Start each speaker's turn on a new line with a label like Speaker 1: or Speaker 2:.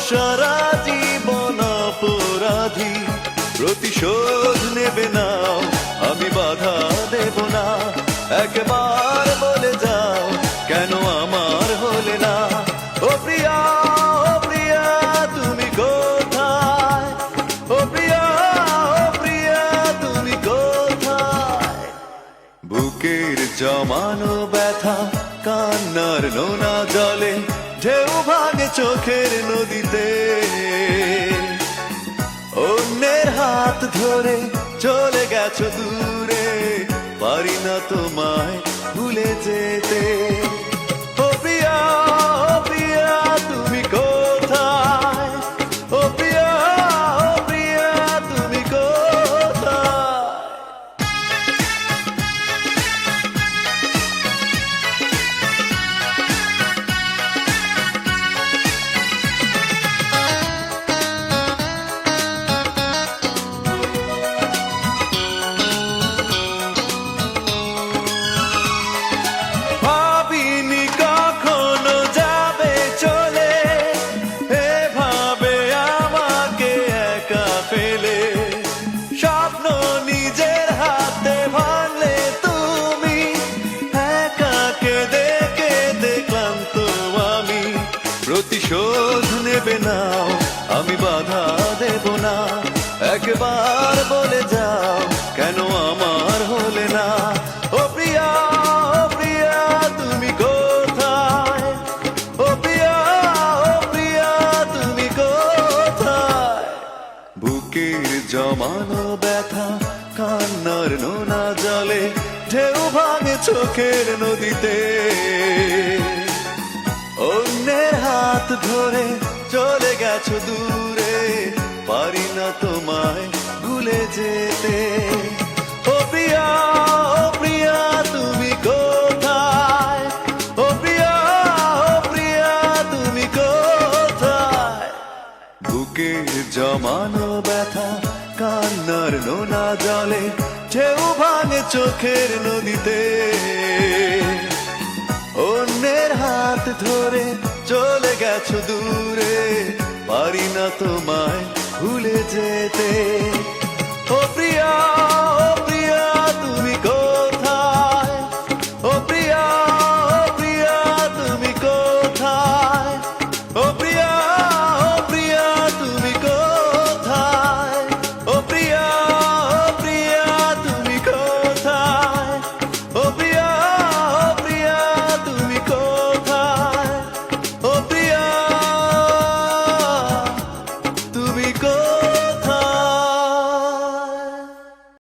Speaker 1: সারা জীবন অপরাধী, প্রতিশোধ নেবে না, আমি বাধা দেব না। একবার বলে যাও কেন আমার হলে না। ও প্রিয়া, ও প্রিয়া তুমি কোথায়? ও প্রিয়া, ও প্রিয়া তুমি কোথায়? বুকের জমানো ব্যথা কান্নার নোনা জলে, ঢেউ ভাঙে চোখের নদীতে। অন্যের হাত ধরে চলে গেছো দূরে, পারি না তোমায় ভুলে যেতে। ও প্রিয়া, ও প্রিয়া তুমি কোথায়? ও প্রিয়া, ও প্রিয়া তুমি কোথায়? ভাবিনি কখনো যাবে চলে, এভাবে আমাকে একা ফেলে। স্বপ্ন নিজের হাতে ভাঙলে তুমি, একা কেঁদে কেঁদে ক্লান্ত আমি। প্রতিশোধ নেবে না, আমি বাধা দেব না। একবার বলে যাও কেন আমার হলে না। ও প্রিয়া, ও প্রিয়া তুমি কোথায়? ও প্রিয়া, ও প্রিয়া তুমি কোথায়? বুকের জমানো ব্যথা কান্নার নোনা জলে, ঢেউ ভাঙে চোখের নদীতে। অন্যের হাত ধরে চলে গেছো দূরে, পারি না তোমায় ভুলে যেতে। ও প্রিয়া, ও প্রিয়া তুমি কোথায়? ও প্রিয়া, ও প্রিয়া তুমি কোথায়? বুকের জমানো ব্যথা কান্নার নোনা জলে, ঢেউ ভাঙে চোখের নদীতে। অন্যের হাত ধরে চলে গেছো দূরে, পারি না তোমায় ভুলে যেতে। ও প্রিয়া, ও প্রিয়া তুমি কোথায়? ও প্রিয়া, ও প্রিয়া তুমি কোথায়? ও প্রিয়া,